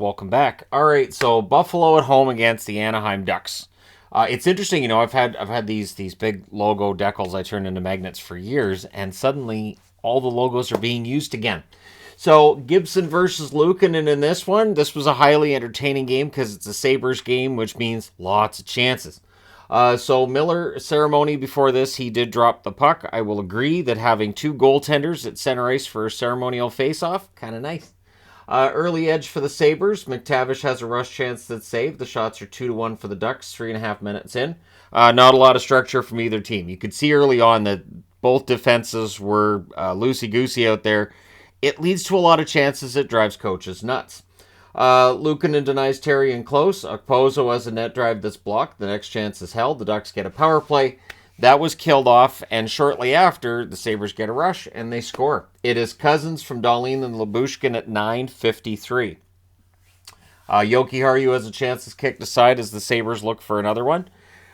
Welcome back. All right, so Buffalo at home against the Anaheim Ducks. It's interesting, I've had these big logo decals I turned into magnets for years, and suddenly all the logos are being used again. So Gibson versus Luukkonen in this one. This was a highly entertaining game because it's a Sabres game, which means lots of chances. So Miller ceremony before this, he did drop the puck. I will agree that having two goaltenders at center ice for a ceremonial face-off, kind of nice. Early edge for the Sabres. McTavish has a rush chance that's saved. The shots are 2-1 for the Ducks, 3.5 minutes in. Not a lot of structure from either team. You could see early on that both defenses were loosey-goosey out there. It leads to a lot of chances. It drives coaches nuts. Luukkonen denies Terry and close. Okposo has a net drive that's blocked. The next chance is held. The Ducks get a power play. That was killed off, and shortly after, the Sabres get a rush, and they score. It is Cousins from Dahlin and Lyubushkin at 9:53. Jokiharju has a chance to kick aside as the Sabres look for another one.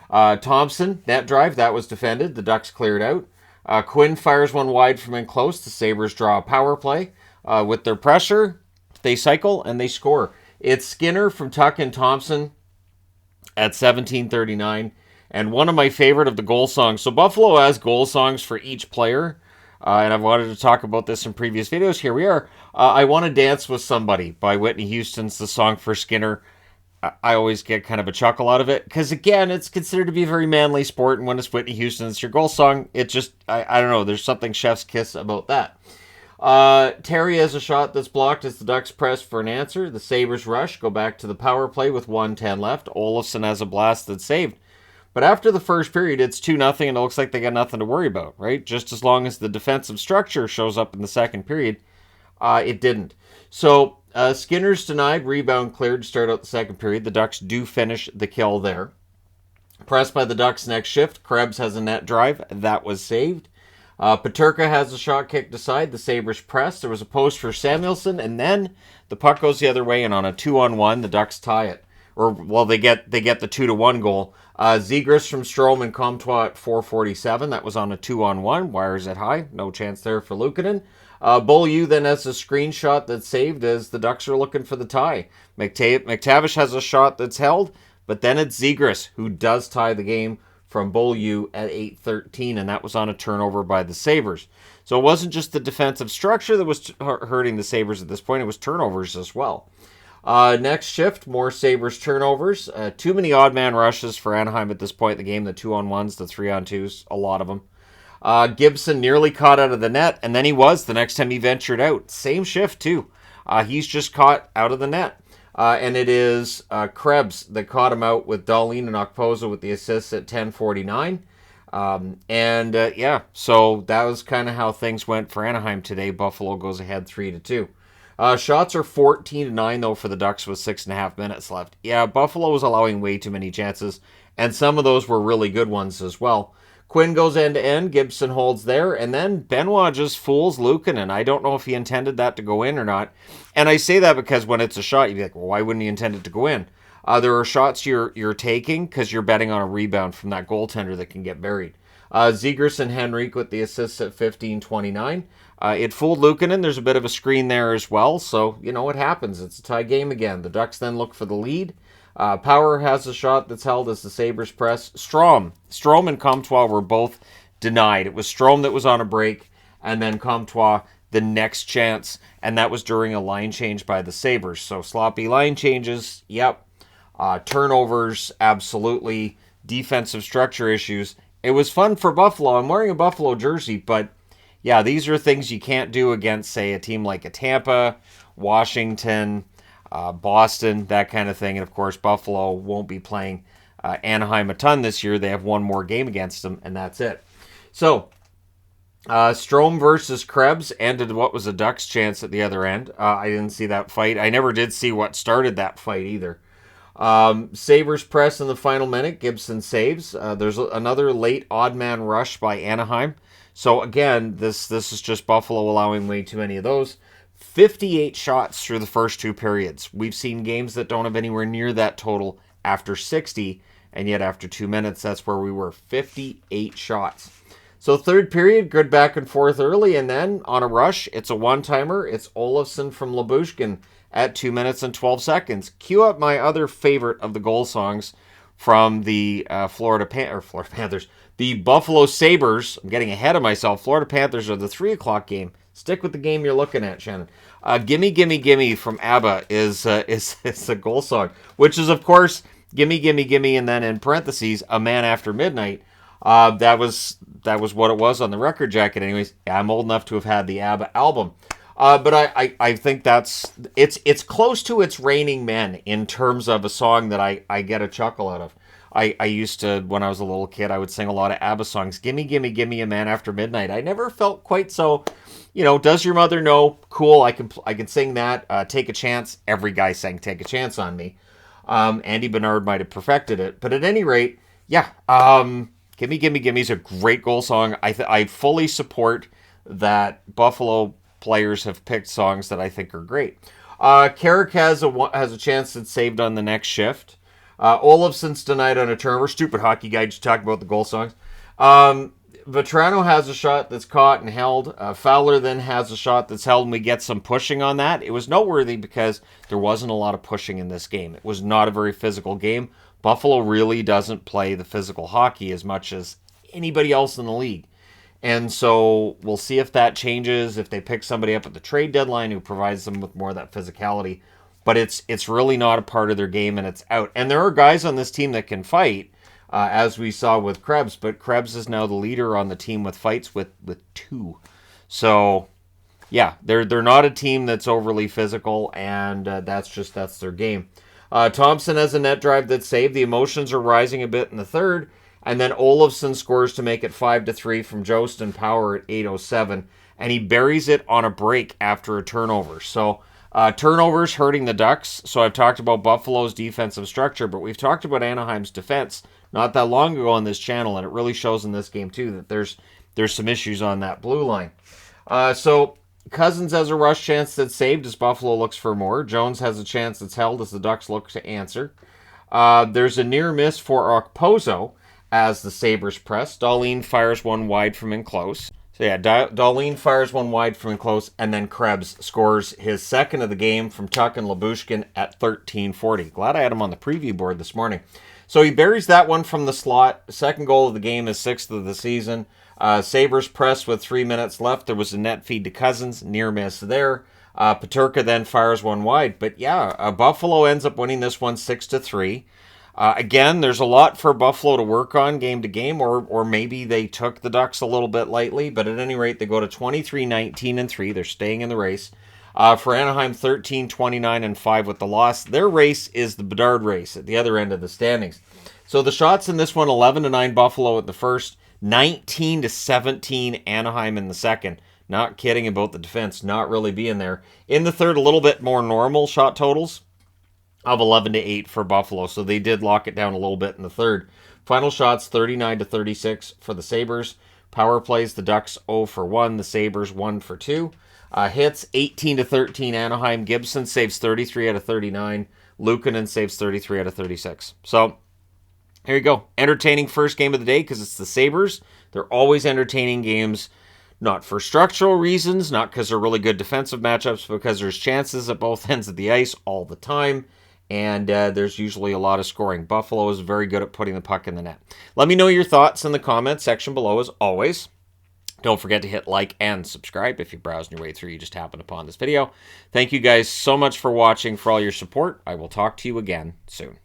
Thompson, net drive, that was defended. The Ducks cleared out. Quinn fires one wide from in close. The Sabres draw a power play. With their pressure, they cycle, and they score. It's Skinner from Tuck and Thompson at 17:39. And one of my favorite of the goal songs. So Buffalo has goal songs for each player. And I've wanted to talk about this in previous videos. Here we are. I Want to Dance with Somebody by Whitney Houston's the song for Skinner. I always get kind of a chuckle out of it. Because again, it's considered to be a very manly sport. And when it's Whitney Houston, it's your goal song. It just, I don't know. There's something chef's kiss about that. Terry has a shot that's blocked as the Ducks press for an answer. The Sabres rush, go back to the power play with 1:10 left. Olofsson has a blast that's saved. But after the first period, it's 2-0, and it looks like they got nothing to worry about, right? Just as long as the defensive structure shows up in the second period, it didn't. So Skinner's denied, rebound cleared to start out the second period. The Ducks do finish the kill there. Pressed by the Ducks next shift, Krebs has a net drive. That was saved. Peterka has a shot kicked aside. The Sabres press. There was a post for Samuelsson, and then the puck goes the other way, and on a 2-on-1, the Ducks tie it. Or, well, they get the 2-1 goal. Zegras from Strome and Comtois at 4:47. That was on a 2-on-1. Wires it high. No chance there for Luukkonen. Beaulieu then has a screenshot that's saved as the Ducks are looking for the tie. McTavish has a shot that's held, but then it's Zegras who does tie the game from Beaulieu at 8:13, and that was on a turnover by the Sabres. So it wasn't just the defensive structure that was hurting the Sabres at this point. It was turnovers as well. Next shift, more Sabres turnovers. Too many odd man rushes for Anaheim at this point in the game. The 2-on-1s, the 3-on-2s, a lot of them. Gibson nearly caught out of the net, and then he was the next time he ventured out. Same shift, too. He's just caught out of the net. And it is Krebs that caught him out with Dahlin and Okposo with the assists at 10:49. So that was kind of how things went for Anaheim today. Buffalo goes ahead 3-2. Shots are 14-9, though, for the Ducks with 6.5 minutes left. Yeah, Buffalo was allowing way too many chances, and some of those were really good ones as well. Quinn goes end-to-end, Gibson holds there, and then Benoit just fools Luukkonen. I don't know if he intended that to go in or not. And I say that because when it's a shot, you'd be like, well, why wouldn't he intend it to go in? There are shots you're taking because you're betting on a rebound from that goaltender that can get buried. Zegras and Henrique with the assists at 15:29. It fooled Luukkonen. There's a bit of a screen there as well. So, what happens. It's a tie game again. The Ducks then look for the lead. Power has a shot that's held as the Sabres press. Strome and Comtois were both denied. It was Strome that was on a break, and then Comtois the next chance, and that was during a line change by the Sabres. So sloppy line changes, yep. Turnovers, absolutely. Defensive structure issues. It was fun for Buffalo. I'm wearing a Buffalo jersey, but yeah, these are things you can't do against, say, a team like a Tampa, Washington, Boston, that kind of thing. And, of course, Buffalo won't be playing Anaheim a ton this year. They have one more game against them, and that's it. So, Strome versus Krebs ended what was a Ducks chance at the other end. I didn't see that fight. I never did see what started that fight either. Sabres press in the final minute. Gibson saves. There's another late odd man rush by Anaheim. So again, this is just Buffalo allowing way too many of those. 58 shots through the first two periods. We've seen games that don't have anywhere near that total after 60, and yet after 2 minutes, that's where we were. 58 shots. So third period, good back and forth early, and then on a rush, it's a one-timer. It's Olofsson from Lyubushkin at 2 minutes and 12 seconds. Cue up my other favorite of the goal songs from the Florida Panthers. The Buffalo Sabres. I'm getting ahead of myself. Florida Panthers are the 3 o'clock game. Stick with the game you're looking at, Shannon. Gimme, Gimme, Gimme from ABBA is a goal song, which is, of course, Gimme, Gimme, Gimme, and then in parentheses, A Man After Midnight. That was what it was on the record jacket. Anyways, I'm old enough to have had the ABBA album. But I think it's close to It's Raining Men in terms of a song that I get a chuckle out of. I used to, when I was a little kid, I would sing a lot of ABBA songs. Gimme, Gimme, Gimme, A Man After Midnight. I never felt quite so, Does Your Mother Know? Cool, I can sing that. Take a Chance. Every guy sang Take a Chance on me. Andy Bernard might have perfected it. But at any rate, yeah, Gimme, Gimme, Gimme is a great goal song. I fully support that Buffalo players have picked songs that I think are great. Carrick has a chance that's saved on the next shift. Olofsson's denied on a turnover. Stupid hockey guy just talking about the goal songs. Vetrano has a shot that's caught and held. Fowler then has a shot that's held, and we get some pushing on that. It was noteworthy because there wasn't a lot of pushing in this game. It was not a very physical game. Buffalo really doesn't play the physical hockey as much as anybody else in the league. And so we'll see if that changes, if they pick somebody up at the trade deadline who provides them with more of that physicality. But it's really not a part of their game, and it's out. And there are guys on this team that can fight, as we saw with Krebs, but Krebs is now the leader on the team with fights with 2. So, yeah, they're not a team that's overly physical, and that's their game. Thompson has a net drive that's saved. The emotions are rising a bit in the third. And then Olofsson scores to make it 5-3 from Jostin Power at 8:07. And he buries it on a break after a turnover. So turnovers hurting the Ducks. So I've talked about Buffalo's defensive structure, but we've talked about Anaheim's defense not that long ago on this channel. And it really shows in this game, too, that there's some issues on that blue line. So Cousins has a rush chance that's saved as Buffalo looks for more. Jones has a chance that's held as the Ducks look to answer. There's a near miss for Okposo as the Sabres press. Dahlin fires one wide from in close. So yeah, Dahlin fires one wide from in close, and then Krebs scores his second of the game from Tuch and Lyubushkin at 13:40. Glad I had him on the preview board this morning. So he buries that one from the slot. Second goal of the game is 6th of the season. Sabres press with 3 minutes left. There was a net feed to Cousins. Near miss there. Peterka then fires one wide. But yeah, Buffalo ends up winning this one 6-3. Again, there's a lot for Buffalo to work on game to game, or maybe they took the Ducks a little bit lightly, but at any rate, they go to 23-19-3. They're staying in the race. For Anaheim, 13-29-5 with the loss. Their race is the Bedard race at the other end of the standings. So the shots in this one, 11-9 Buffalo at the first, 19-17 Anaheim in the second. Not kidding about the defense not really being there. In the third, a little bit more normal shot totals of 11-8 for Buffalo. So they did lock it down a little bit in the third. Final shots 39-36 for the Sabres. Power plays, the Ducks 0 for 1, the Sabres 1 for 2. Hits 18-13 Anaheim. Gibson saves 33 out of 39. Luukkonen saves 33 out of 36. So here you go. Entertaining first game of the day because it's the Sabres. They're always entertaining games, not for structural reasons, not because they're really good defensive matchups, but because there's chances at both ends of the ice all the time. And there's usually a lot of scoring. Buffalo is very good at putting the puck in the net. Let me know your thoughts in the comments section below as always. Don't forget to hit like and subscribe if you're browsing your way through. You just happened upon this video. Thank you guys so much for watching, for all your support. I will talk to you again soon.